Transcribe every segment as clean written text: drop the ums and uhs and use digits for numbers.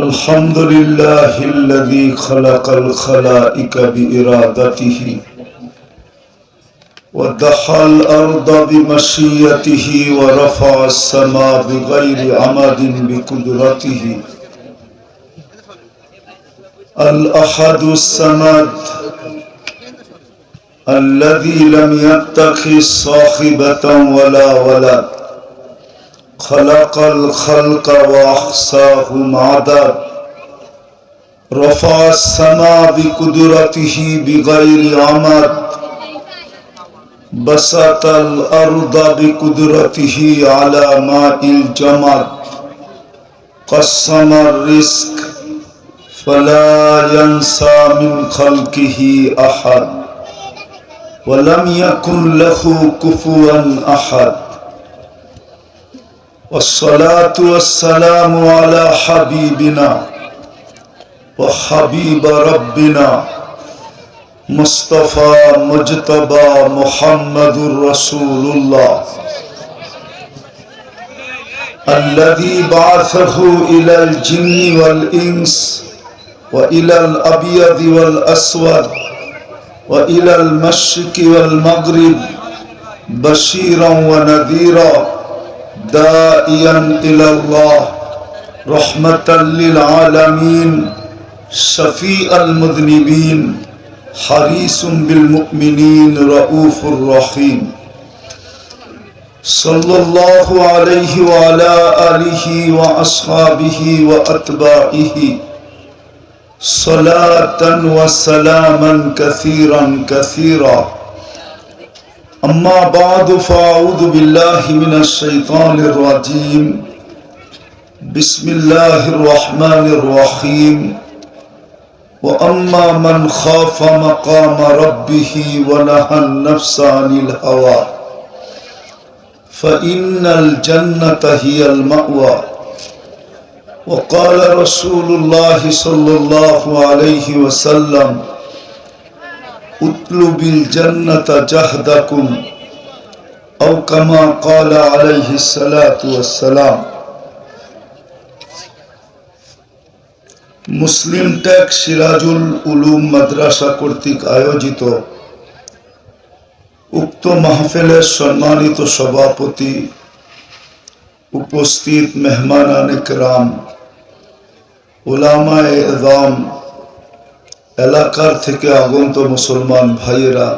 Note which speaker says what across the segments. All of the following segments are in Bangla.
Speaker 1: الحمد لله الذي خلق الخلائق بإرادته ودحى الأرض بمشيته ورفع السماء بغير عمد بقدرته الأحد الصمد الذي لم يتخذ صاحبة ولا ولد خلق الخلق وأحصاهم عدد رفع السماء بقدرته بغير عمد بسط الأرض بقدرته على ماء الجمد قسم الرزق فلا ينسى من خلقه أحد ولم يكن له كفوا أحد والصلاة والسلام على حبيبنا وحبيب ربنا مصطفى مجتبى محمد رسول الله الذي بعثه إلى الجن والإنس وإلى الأبيض والأسود وإلى المشرق والمغرب بشيرا ونذيرا داعيا إلى الله رحمة للعالمين شفيع المذنبين حريص بالمؤمنين رؤوف رحيم صلى الله عليه وعلى آله وأصحابه وأتباعه صلاة وسلاما كثيرا كثيرا أما بعد فأعوذ بالله من الشيطان الرجيم بسم الله الرحمن الرحيم وأما من خاف مقام ربه ونهى النفس عن الهوى فإن الجنة هي المأوى وقال رسول الله صلى الله عليه وسلم اطلب الجنة جهدكم أو كما قال عليه الصلاة والسلام মুসলিম টেক সিরাজুল উলুম মাদ্রাসা কর্তৃক আয়োজিত উক্ত মাহফিলের সম্মানিত সভাপতি, উপস্থিত মেহমানানে কেরাম, উলামায়ে ইযাম, এলাকার থেকে আগত মুসলমান ভাইয়েরা,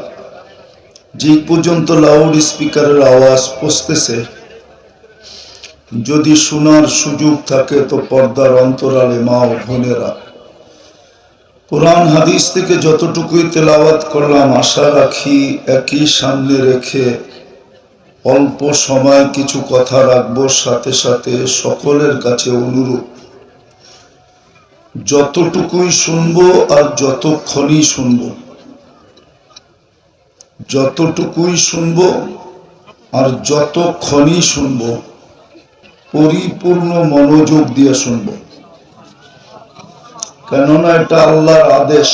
Speaker 1: যে পর্যন্ত লাউড স্পিকারের আওয়াজ পৌঁছতেছে, যদি শোনার সুযোগ থাকে তো পর্দার অন্তরালে মা ও বোনেরা, কোরআন হাদিস থেকে যতটুকুই তেলাওয়াত করলাম আশা রাখি একই সামনে রেখে অল্প সময় কিছু কথা রাখবো। সাথে সাথে সকলের কাছে অনুরোধ, যতটুকুই শুনবো আর যতক্ষণই শুনবো, যতটুকুই শুনবো আর যতক্ষণই শুনবো, পরিপূর্ণ মনোযোগ দিয়ে শুনবো, কেননা এটা আল্লাহর আদেশ।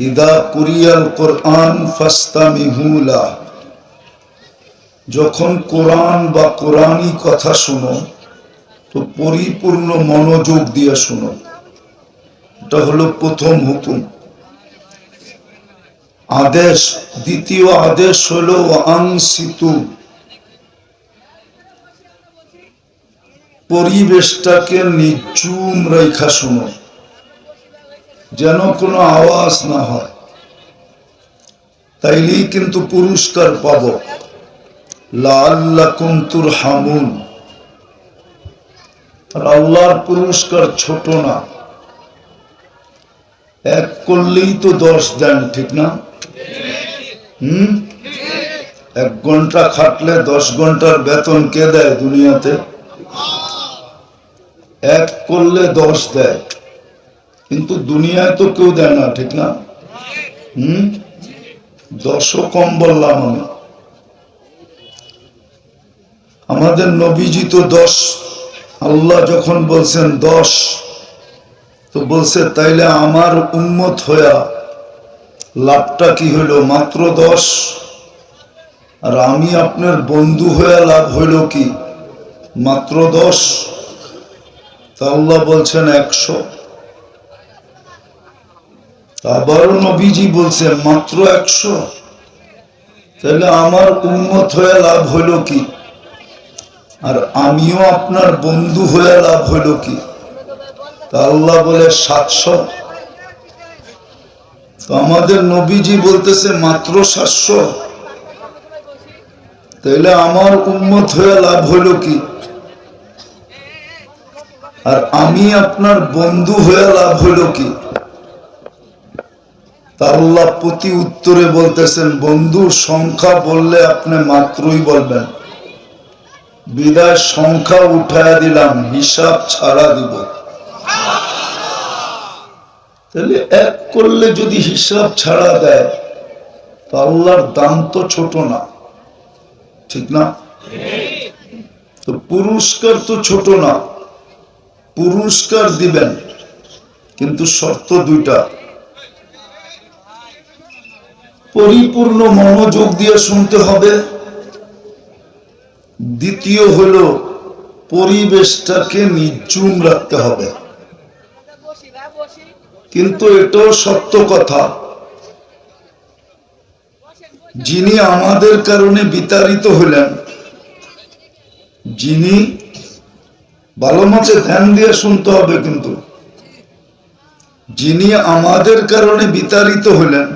Speaker 1: ইদা কুরিয়াল কোরআন ফাস্তামিহু লাহ, যখন কোরআন বা কোরআনী কথা শুনো তো পরিপূর্ণ মনোযোগ দিয়ে শুনো। এটা হলো প্রথম হুকুম, আদেশ। দ্বিতীয় আদেশ হলো আনসিতু, পরিবেশটাকে নিঝুম রেখা শুনো, যেন কোনো আওয়াজ না হয়, তাইলেই কিন্তু পুরস্কার পাবো। লাআল্লাকুম তুরহামুন। আর আল্লাহর পুরস্কার ছোট না, এক করলেই তো 10 দেন, ঠিক না? এক ঘন্টা খাটলে 10 ঘন্টার বেতন কে দেয় দুনিয়াতে? এক করলে 10 দেয়, কিন্তু দুনিয়ায় তো কেউ দেয় না, ঠিক না? 10ও কম বললাম আমি। আমাদের নবীজি তো 10, আল্লাহ যখন বলছেন 10, তো বলছে তাইলে আমার উম্মত হইয়া লাভটা কি হইল? মাত্র 10। আর আমি আপনার বন্ধু হয়ে লাভ হইল কি? মাত্র 10। তা আল্লাহ বলছেন 100। আবারও নবীজি বলছেন মাত্র 100। তাহলে আমার উম্মত হয়ে লাভ হইল কি? আর আমিও আপনার বন্ধু হয়ে লাভ হইল কি? তা আল্লাহ বলে 700। তো আমাদের নবীজি বলতেছে মাত্র 700। তাহলে আমার উম্মত হয়ে লাভ হইল কি? আর আমি আপনার বন্ধু হয়ে লাভ হইল কি? তা আল্লাহ প্রতি উত্তরে বলতেছেন, বন্ধুর সংখ্যা বললে আপনি মাত্রই বলবেন, বিদায় সংখ্যা উঠায় দিলাম, হিসাব ছাড়া দিব। তাহলে এক করলে যদি হিসাব ছাড়া দেয়, তা আল্লাহর দাম তো ছোট না, ঠিক না? তো পুরস্কার তো ছোট না, পুরস্কার দিবেন, কিন্তু শর্ত দুইটা। পরিপূর্ণ মনোযোগ দিয়ে শুনতে হবে। দ্বিতীয় হলো পরিবেশটাকে নির্জুম রাখতে হবে। কিন্তু এটাও সত্য কথা, যিনি আমাদের কারণে বিতাড়িত হলেন, যিনি, ভালো মতে ধ্যান দিয়ে শুনতে হবে, কিন্তু যিনি আমাদের কারণে বিতাড়িত হলেন,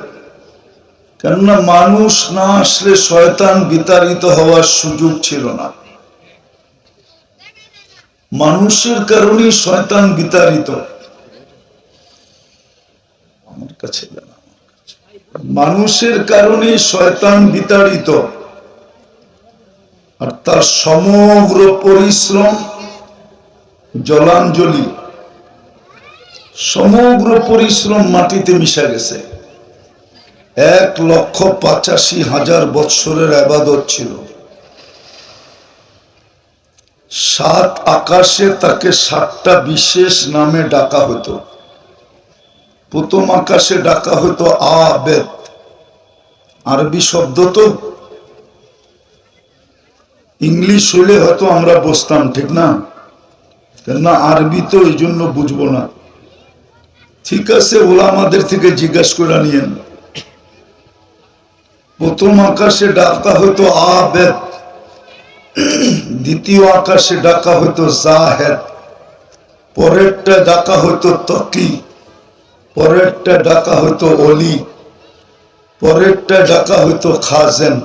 Speaker 1: কেননা মানুষ না আসলে শয়তান বিতাড়িত হওয়ার সুযোগ ছিল না। মানুষের কারণেই শয়তান বিতাড়িত। আমার কাছে মানুষের কারণেই শয়তান বিতাড়িত। আর তার সমগ্র পরিশ্রম, জলাঞ্জলি, সমগ্র পরিশ্রম মাটিতে মিশে গেছে। 1,85,000 বৎসরের ইবাদত ছিল। 7 আকাশে তাকে 7টা বিশেষ নামে ডাকা হতো। প্রথম আকাশে ডাকা হতো আবেদ, আরবি শব্দ তো, ইংলিশ হইলে হয়তো আমরা বুঝতাম, ঠিক না? কেননা আরবি তো এই জন্য বুঝবো না। ঠিক আছে, ওলামাদের থেকে জিজ্ঞাসা করে নিয়েন। প্রথম আকাশে ডাকা হতো আবেদ, দ্বিতীয় আকাশে ডাকা হতো জাহেদ, পরেরটা ডাকা হতো তকি, পরেরটা ডাকা হতো অলি, পরেরটা ডাকা হতো খাজেন,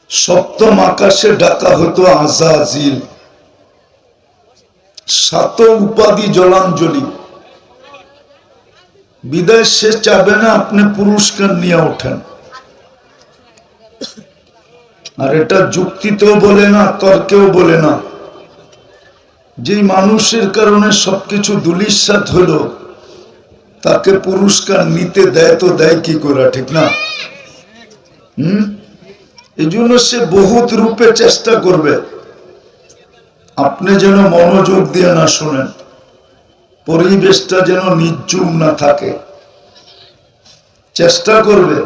Speaker 1: সপ্তম আকাশে ডাকা হতো আজাজিল। 7 উপাধি জলাঞ্জলি। বিদায় সে চাবে না আপনি পুরস্কার নিয়ে ওঠেন। আর এটা যুক্তিতেও বলে না, তর্কেও বলে না। যে মানুষের কারণে সবকিছু দুলিশাত হলো, তাকে পুরস্কার নিতে দেয় তো দেয় কি করে, ঠিক না? এই জন্য সে বহুত রূপে চেষ্টা করবে, আপনি যেন মনোযোগ দিয়ে না শোনেন, পরিবেশটা যেন নির্জুম না থাকে, চেষ্টা করবে।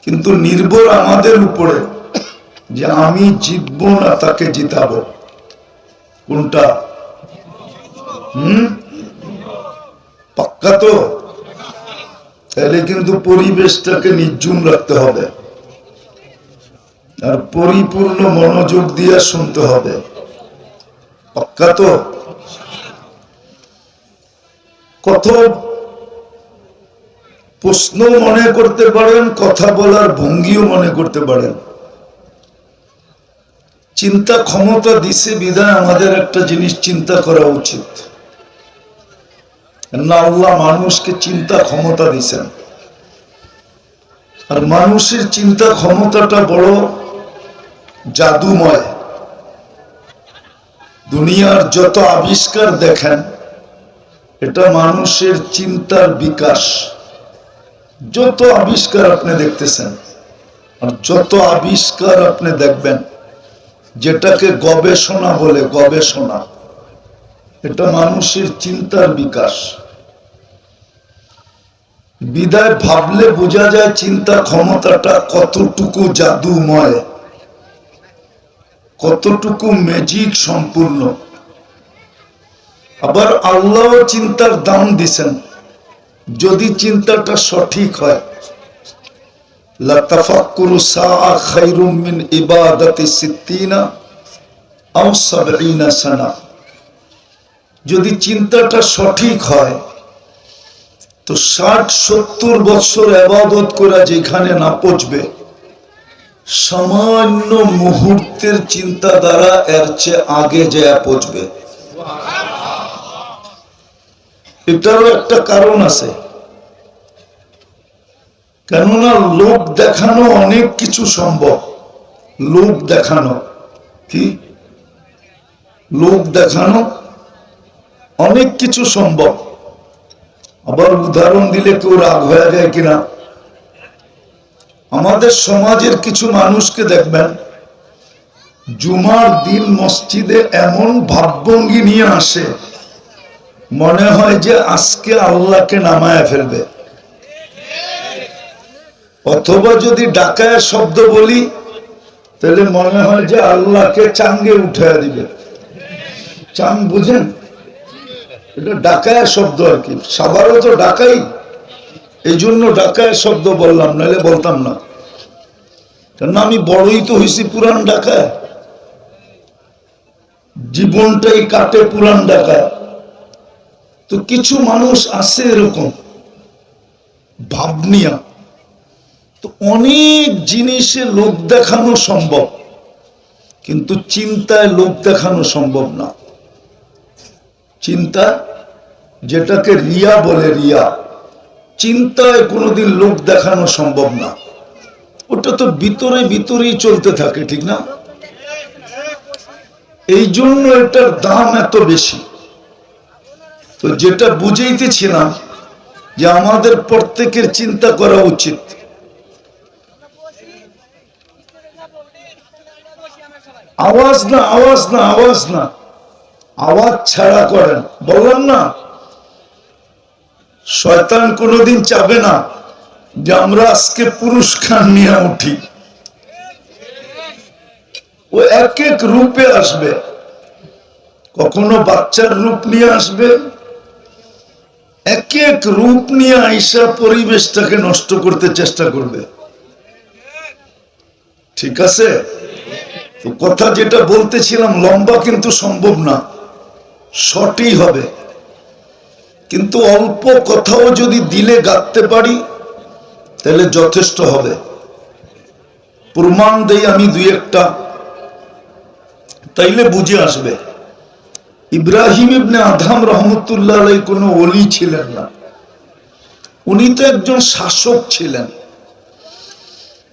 Speaker 1: কিন্তু নির্ভর আমাদের উপরে যে আমি জিতবো না তাকে জিতাবো। কোনটা? পাক্কা তো? তাহলে কিন্তু পরিবেশটাকে নির্জুম রাখতে হবে, আর পরিপূর্ণ মনোযোগ দিয়ে শুনতে হবে। পাক্কা তো? কত প্রশ্ন মনে করতে পারেন, কথা বলার ভঙ্গিও মনে করতে পারেন। চিন্তা ক্ষমতা দিছে বিধায় আমাদের একটা জিনিস চিন্তা করা উচিত না, আল্লাহ মানুষকে চিন্তা ক্ষমতা দিছেন। আর মানুষের চিন্তা ক্ষমতাটা বড় জাদুময়। দুনিয়ার যত আবিষ্কার দেখেন, এটা মানুষের চিন্তার বিকাশ। যত আবিষ্কার আপনি দেখতেছেন আর যত আবিষ্কার আপনি দেখবেন, যেটাকে গবেষণা বলে, গবেষণা, এটা মানুষের চিন্তার বিকাশ। বিদায় ভাবলে বোঝা যায় চিন্তা ক্ষমতাটা কতটুকু জাদুময়। কতটুকু ম্যাজিক সম্পূর্ণ। আবার আল্লাহ চিন্তার দাম দিছেন, যদি চিন্তাটা সঠিক হয়। লাতাফাক্কুরু সাআ খায়রুম মিন ইবাদাতি সিত্তিনা আও সাবঈনা সানা। যদি চিন্তাটা সঠিক হয় তো ৬০-৭০ বছর ইবাদত করা যেখানে না পৌঁছবে, সামান্য মুহূর্তের চিন্তা দ্বারা এর চেয়ে আগে যায় পৌঁছবে। এটারও একটা কারণ আছে, কেননা লোক দেখানো অনেক কিছু সম্ভব। লোক দেখানো কি, লোক দেখানো অনেক কিছু সম্ভব। আবার উদাহরণ দিলে কেউ রাগ হয়ে যায় কিনা, আমাদের সমাজের কিছু মানুষকে দেখবেন জুমার দিন মসজিদে এমন ভাবভঙ্গি নিয়ে আসে, মনে হয় যে আজকে আল্লাহকে নামায়া ফেলবে। অথবা যদি ডাকায়া শব্দ বলি তাহলে মনে হয় যে আল্লাহকে চাঙ্গে উঠায়া দিবে। চাং বুঝেন? এটা ডাকায়া শব্দ আর কি, সবারও তো ডাকাই, এই জন্য ডাকায়া শব্দ বললাম, নাহলে বলতাম না। কেন আমি বড়ই তো হয়েছি পুরান ডাকায়, জীবনটাই কাটে পুরান ডাকায়। তো কিছু মানুষ আছে এরকম ভাবনিয়া। তো অনেক জিনিসে লোক দেখানো সম্ভব, কিন্তু চিন্তায় লোক দেখানো সম্ভব না। চিন্তা, যেটাকে রিয়া বলে, রিয়া, চিন্তায় কোনোদিন লোক দেখানো সম্ভব না। ওটা তো ভিতরে ভিতরেই চলতে থাকে, ঠিক না? এই জন্য এটার দাম এত বেশি। তো যেটা বুঝাইতেছিলাম যে আমাদের প্রত্যেকের চিন্তা করা উচিত। আওয়াজ না, আওয়াজ না, আওয়াজ না, আওয়াজ ছাড়া করেন। বললাম না, শয়তান কোনোদিন চাবে না যে আমরা আজকে পুরস্কার নিয়ে উঠি। ও এক এক রূপে আসবে, কখনো বাচ্চার রূপ নিয়ে আসবে, এক এক রূপ নিয়ে আইসা পরিবেশটাকে নষ্ট করতে চেষ্টা করবে। ঠিক আছে? তো কথা যেটা বলতেছিলাম, লম্বা কিন্তু সম্ভব না, শর্টই হবে। কিন্তু অল্প কথাও যদি দিলে গাঁথতে পারি তাহলে যথেষ্ট হবে। প্রমাণ দেই আমি দুই একটা, তাইলে বুঝে আসবে। ইব্রাহিম ইবনে আদহাম রহমতুল্লাহ আলাইহি কোনো ওলি ছিলেন না, উনি তো একজন শাসক ছিলেন।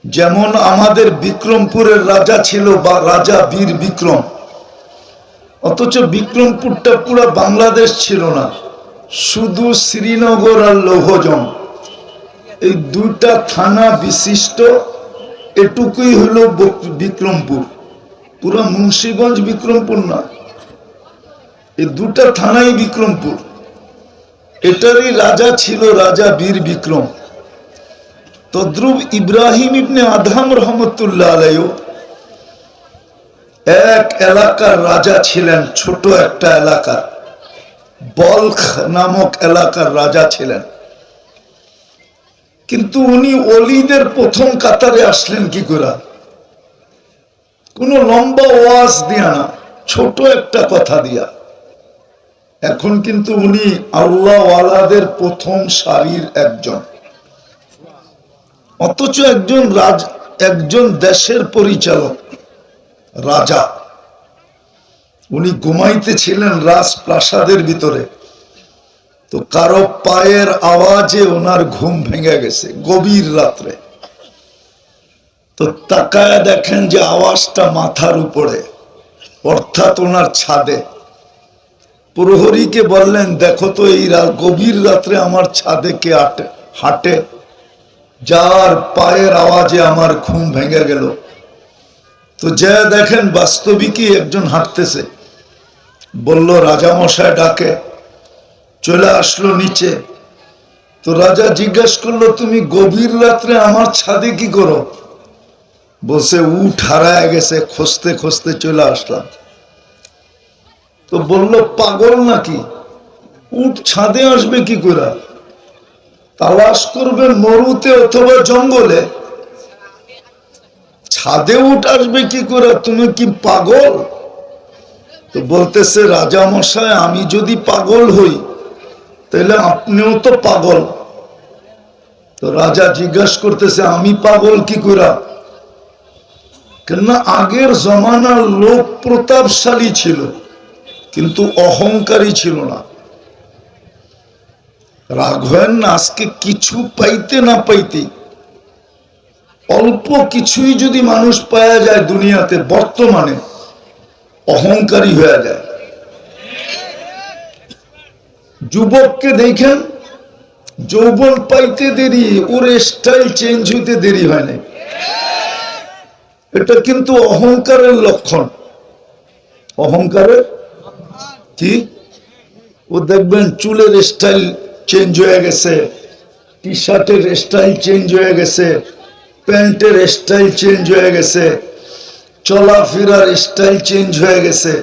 Speaker 1: যেমন আমাদের বিক্রমপুরের রাজা ছিল, বা রাজা বীর বিক্রম, অথচ বিক্রমপুরটা পুরা বাংলাদেশ ছিল না, শুধু শ্রীনগর আর লৌহজং, এই দুইটা থানা বিশিষ্ট এটুকুই হলো বিক্রমপুর। পুরা মুন্সিগঞ্জ বিক্রমপুর না, এই দুটা থানাই বিক্রমপুর। এটারই রাজা ছিল রাজা বীর বিক্রম। তদ্রুপ ইব্রাহিম ইবনে আদহাম রহমতুল্লাহ আলাইহি এক এলাকার রাজা ছিলেন, ছোট একটা এলাকা, বলখ নামক এলাকার রাজা ছিলেন। কিন্তু উনি ওলিদের প্রথম কাতারে আসলেন কি করে? কোন লম্বা ওয়াজ দিয়া না, ছোট একটা কথা দিয়া। এখন কিন্তু উনি আল্লাহ ওয়ালাদের প্রথম সারির একজন, অথচ একজন দেশের পরিচালক, রাজা। উনি ঘুমাইতেছিলেন রাজপ্রাসাদের ভিতরে, তো কারো পায়ের আওয়াজে ওনার ঘুম ভেঙে গেছে গভীর রাত্রে। তো তাকায় দেখেন যে আওয়াজটা মাথার উপরে, অর্থাৎ ওনার ছাদে। প্রহরীকে বললেন, দেখো তো এই গভীর রাত্রে আমার ছাদে কে হাঁটে, যার পায়ের আওয়াজে আমার ঘুম ভেঙে গেল। তো যা দেখেন বাস্তবিকই একজন হাঁটতেছে। বলল, রাজামশাই ডাকে। চলে আসলো নিচে। তো রাজা জিজ্ঞাসা করলো, তুমি গভীর রাত্রে আমার ছাদে কি করো? বলছে উট হারায় গেছে, খুঁজতে খুঁজতে চলে আসলাম। তো বললো পাগল নাকি, উট ছাদে আসবে কি করে? তালাশ করবে মরুতে অথবা জঙ্গলে, ছাদে উট আসবে কি করে? তুমি কি পাগল? তো বলতেছে রাজা মশাই, আমি যদি পাগল হই তাহলে আপনিও তো পাগল। তো রাজা জিজ্ঞাসা করতেছে আমি পাগল কি করে? কেননা আগের জমানার লোক প্রতাপশালী ছিল কিন্তু অহংকারী ছিল না। রাগ হয় না, আজকে কিছু পাইতে না পাইতে, অল্প কিছুই যদি মানুষ পাওয়া যায় দুনিয়াতে, বর্তমানে অহংকারী হয়ে যায়। যুবককে দেখেন, যৌবন পাইতে দেরি, ওর স্টাইল চেঞ্জ হইতে দেরি হয় না, এটা কিন্তু অহংকারের লক্ষণ। অহংকারের কি? ও দেখবেন চুলের স্টাইল চেঞ্জ হয়ে গেছে, টি শার্টের স্টাইল চেঞ্জ হয়ে গেছে, প্যান্টের স্টাইল চেঞ্জ হয়ে গেছে, চলাফেরার স্টাইল চেঞ্জ হয়ে গেছে।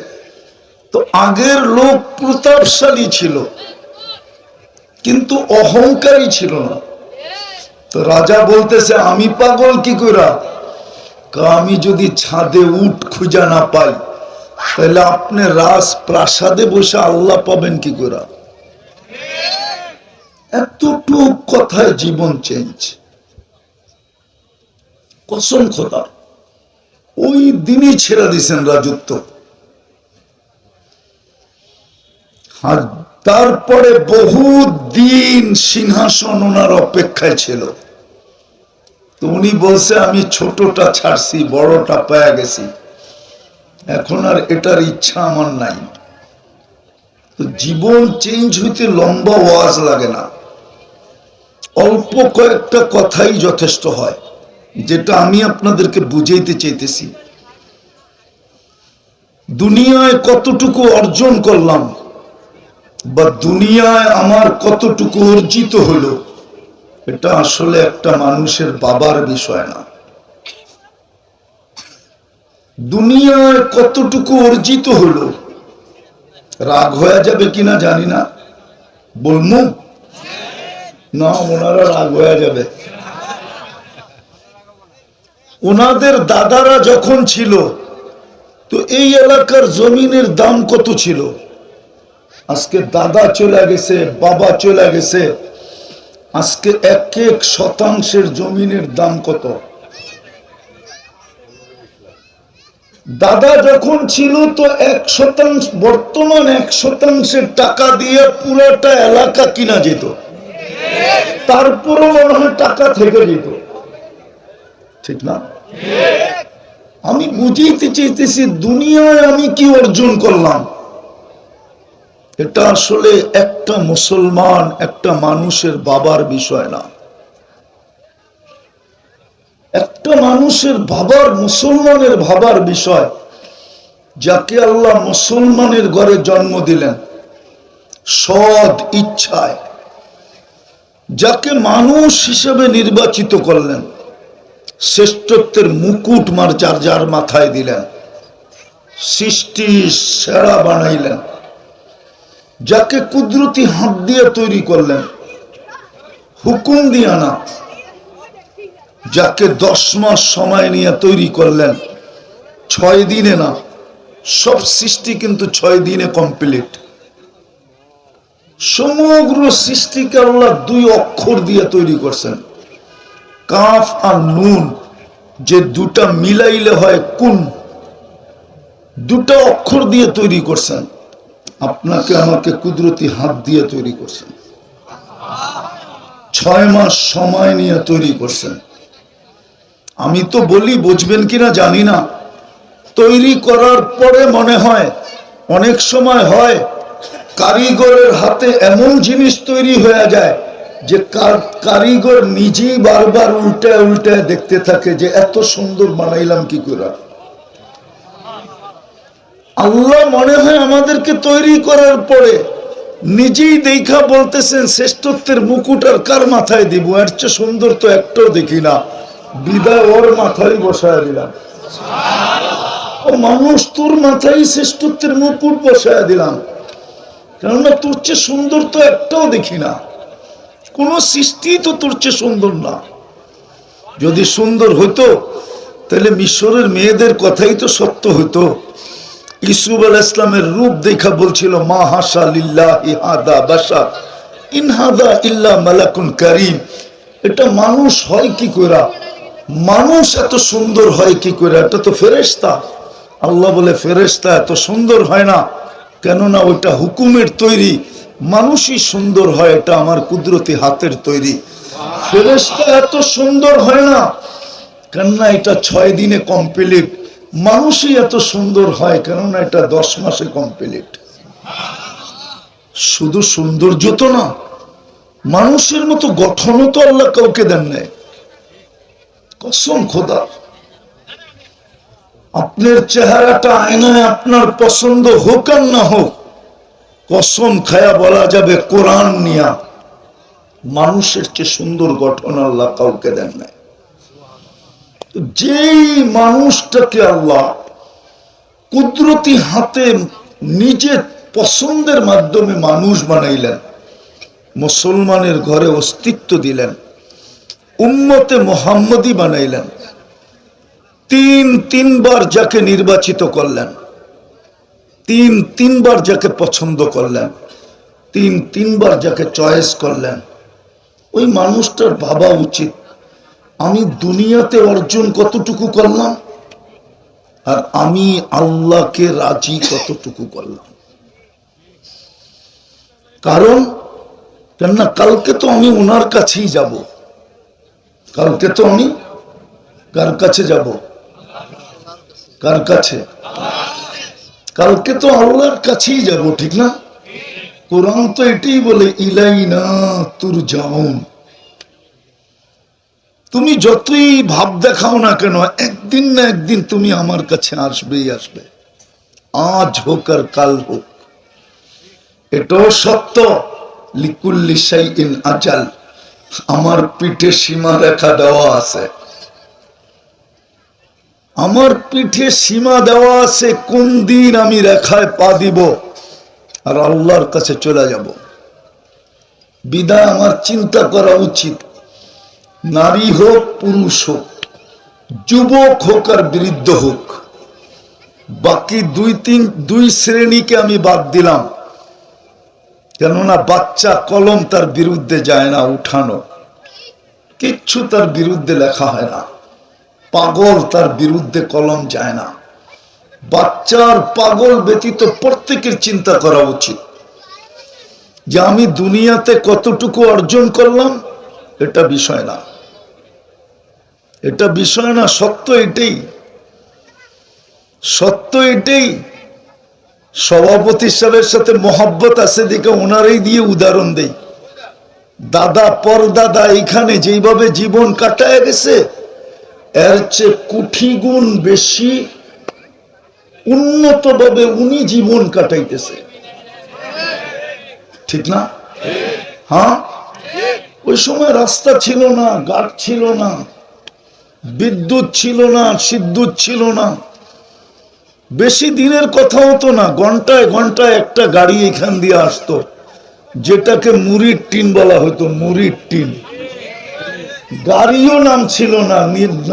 Speaker 1: তো আগের লোক প্রতাপশালী ছিল কিন্তু অহংকারী ছিল না। তো রাজা বলতেছে আমি পাগল কি কইরা? আমি যদি ছাদে উট খুঁজা না পাই তাহলে আপনি রাজ প্রাসাদে বসে আল্লাহ পাবেন কি করে? এতটুক কথায় জীবন চেঞ্জ। কসম খোদা, ওই দিনই ছেড়ে দিছেন রাজত্ব। আর তারপরে বহু দিন সিংহাসন ওনার অপেক্ষায় ছিল। তো উনি বলছে আমি ছোটটা ছাড়ছি, বড়টা পায়া গেছি, এখন আর এটার ইচ্ছা আমার নাই। তো জীবন চেঞ্জ হইতে লম্বা ওয়াজ লাগে না, অল্প কয়েকটা কথাই যথেষ্ট হয়, যেটা আমি আপনাদেরকে বুঝাইতে চাইতেছি। দুনিয়ায় কতটুকু অর্জন করলাম বা দুনিয়ায় আমার কতটুকু অর্জিত হলো, এটা আসলে একটা মানুষের বাবার বিষয় না। দুনিয়ায় কতটুকু অর্জিত হলো, রাগ হয়ে যাবে কিনা জানি না, বলমু না, ওনারা রাগ হয়ে যাবে। ওনাদের দাদারা যখন ছিল তো এই এলাকার জমিনের দাম কত ছিল? আজকে দাদা চলে গেছে, বাবা চলে গেছে, আজকে এক এক শতাংশের জমিনের দাম কত? দাদা যখন ছিল তো 1%, বর্তমান 1%-এর টাকা দিয়ে পুরোটা এলাকা কিনা যেত, তারপরও মনে হয় টাকা থেকে যেত, ঠিক না? আমি বুঝাইতে চাইতেছি দুনিয়ায় আমি কি অর্জন করলাম, এটা আসলে একটা মুসলমান, একটা মানুষের বাবার বিষয় না। একটা মানুষের বাবার, মুসলমানের ভাবার বিষয়, যাকে আল্লাহ মুসলমানের ঘরে জন্ম দিলেন সৎ ইচ্ছায়, যাকে মানুষ হিসেবে নির্বাচিত করলেন, শ্রেষ্ঠত্বের মুকুট যার মাথায় দিলেন, সৃষ্টি সেরা বানাইলেন, যাকে কুদরতি হাত দিয়ে তৈরি করলেন, হুকুম দিয়া না, যাকে 10 মাস সময় নিয়ে তৈরি করলেন, 6 দিনে না, সব সৃষ্টি কিন্তু 6 দিনে কমপ্লিট। সমগ্র সৃষ্টিকে আল্লাহ 2 অক্ষর দিয়ে তৈরি করছেন, কাফ আর নুন, যে দুটা মিলাইলে হয় কুন, 2টা অক্ষর দিয়ে তৈরি করছেন। আপনাকে আমাকে কুদরতি হাত দিয়ে তৈরি করছেন, 6 মাস সময় নিয়ে তৈরি করছেন। আমি তো বলি, বুঝবেন কিনা জানি না, তৈরি করার পরে মনে হয়, অনেক সময় হয় কারিগরের হাতে এমন জিনিস তৈরি হয়ে যায় যে কারিগর নিজেই বারবার উল্টায় উল্টায় দেখতে থাকে যে এত সুন্দর বানাইলাম কি করে। আল্লাহ মনে হয় আমাদেরকে তৈরি করার পরে নিজেই দেখা বলতেছেন শ্রেষ্ঠত্বের মুকুট আর কার মাথায় দিব, এর চেয়ে সুন্দর তো একটাও দেখি না, বিদায় ওর মাথায় বসায় দিলাম। ও মানুষ, তোর মাথায় শ্রেষ্ঠত্বের মুকুট বসায় দিলাম, কেননা তোর চেয়ে সুন্দর তো একটাও দেখি না, কোন সৃষ্টি তো তোর চেয়ে সুন্দর না। যদি সুন্দর হইতো তাহলে মিশরের মেয়েদের কথাই তো সত্য হইতো। ইউসুফ আলাইহিস সালামের রূপ দেখা বলছিল, মা হাসা লিল্লাহি হাদা বাশার ইন হাদা ইল্লা মালাকুন কারীম। এটা মানুষ হয় কি কইরা? মানুষ এত সুন্দর হয় কি কইরা? এটা তো ফেরেশতা। আল্লাহ বলে ফেরেশতা এত সুন্দর হয় না, কেননা ওইটা হুকুমের তৈরি। মানুষই সুন্দর হয়, এটা আমার কুদরতি হাতের তৈরি। ফেরেশতা এত সুন্দর হয় না, কেননা এটা 6 দিনে কমপ্লিট। মানুষই এত সুন্দর হয়, কেননা এটা 10 মাসে কমপ্লিট। শুধু সৌন্দর্য তো না, মানুষের মতো গঠনও তো আল্লাহ কাউকে দেন নাই। কসম খোদা, আপনার চেহারাটা আয়নায় আপনার পছন্দ হোক আর না হোক, কসম খায়া বলা যাবে কোরআন নিয়া, মানুষের চেয়ে সুন্দর গঠন আল্লাহ কাউকে দেন নাই। যেই মানুষটাকে আল্লাহ কুদরতি হাতে নিজের পছন্দের মাধ্যমে মানুষ বানাইলেন, মুসলমানের ঘরে অস্তিত্ব দিলেন, উম্মতে মুহাম্মদী বানাইলেন, তিনবার যাকে নির্বাচিত করলেন, তিনবার যাকে পছন্দ করলেন, তিনবার যাকে চয়েস করলেন, ওই মানুষটার ভাবা উচিত আমি দুনিয়াতে অর্জন কতটুকু করলাম আর আমি আল্লাহকে রাজি কতটুকু করলাম। কারণ কেননা কালকে তো আমি ওনার কাছেই যাব, কালকে তো আমি কার কাছে যাব? কার কাছে? কালকে তো আল্লাহর কাছেই যাব, ঠিক না? কোরআন তো এটাই বলে, ইলাইনা তুরজাউন। তুমি যতই ভাব দেখাও না কেন, একদিন না একদিন তুমি আমার কাছে আসবেই আসবে, আজ হোক আর কাল হোক। এটাও সত্য, লিকুল্লি শাইইন আজাল, আমার পিঠে সীমা রেখা দেওয়া আছে, আমার পিঠে সীমা দেওয়া আছে, কোন দিন আমি রেখায় পা দিব আর আল্লাহর কাছে চলে যাব। বিদায় আমার চিন্তা করা উচিত, নারী হোক পুরুষ হোক, যুবক হোক আর বৃদ্ধ হোক, বাকি দুই শ্রেণীকে আমি বাদ দিলাম, কেননা বাচ্চা কলম তার বিরুদ্ধে যায় না উঠানো, কিচ্ছু তার বিরুদ্ধে লেখা হয় না, পাগল তার বিরুদ্ধে কলম যায় না। বাচ্চার পাগল ব্যতীত প্রত্যেকের চিন্তা করা উচিত যে আমি দুনিয়াতে কতটুকু অর্জন করলাম। এটা বিষয় না, এটা বিষয় না, সত্য এটাই, সত্য এটাই। সভাপতি সাহেবের সাথে মহব্বত আছে দেখে ওনারই দিয়ে উদাহরণ দেই। দাদা পরদাদা এখানে যেইভাবে জীবন কাটায় গেছে, এর চেয়ে কোটি গুণ বেশি উন্নত ভাবে উনি জীবন কাটাইতেছে, ঠিক না? হ্যাঁ, ওই সময় রাস্তা ছিল না, ঘাট ছিল না, বিদ্যুৎ ছিল না, সিদ্যুৎ ছিল না, বেশি দিনের কথা হতো না, ঘন্টায় ঘন্টায় একটা গাড়ি এখান দিয়ে আসতো, যেটাকে মুড়ির টিন বলা হতো, মুড়ির টিন। গাড়িও নাম ছিল না,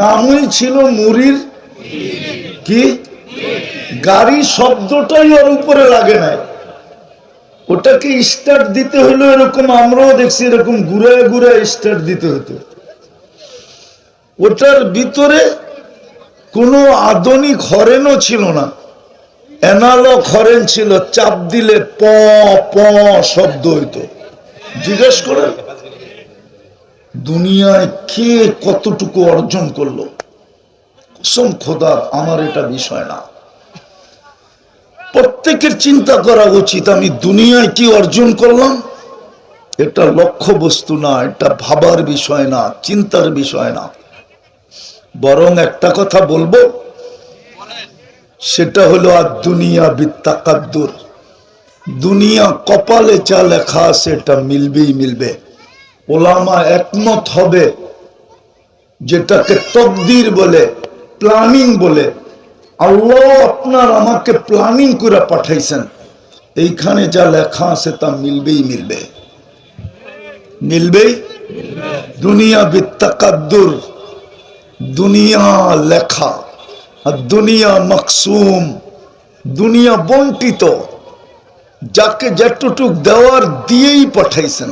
Speaker 1: নামই ছিল মুড়ির কি, গাড়ি শব্দটাই ওর উপরে লাগে নাই, ওটাকে স্টার্ট দিতে হলো এরকম, আমরাও দেখছি এরকম ঘুরে ঘুরে স্টার্ট দিতে হতো। ওটার ভিতরে কোনো আধুনিক হরেনও ছিল না, অ্যানালগ হরেন ছিল, চাপ দিলে প প শব্দ হইতো। জিজ্ঞেস করে দুনিয়ায় কে কতটুকু অর্জন করলো, কসম খোদার আমার এটা বিষয় না। প্রত্যেকের চিন্তা করা উচিত আমি দুনিয়ায় কি অর্জন করলাম। এটা লক্ষ্য বস্তু না, এটা ভাবার বিষয় না, চিন্তার বিষয় না। বরং একটা কথা বলবো, সেটা হলো আর দুনিয়া বিত্তাকাদ্দুর, দুনিয়া কপালে যা লেখা আছে এটা মিলবেই মিলবে। ওলামা একমত হবে যেটাকে তকদির বলে, প্ল্যানিং বলে। আল্লাহ আপনার আমাকে প্ল্যানিং করে পাঠাইছেন। এইখানে যা লেখা আছে তা মিলবেই মিলবে, মিলবেই। দুনিয়া বিত্তাকাদ্দুর, দুনিয়া লেখা, আর দুনিয়া মাকসুম, দুনিয়া বন্টিত। যাকে যেটুক দেওয়ার দিয়েই পাঠাইছেন।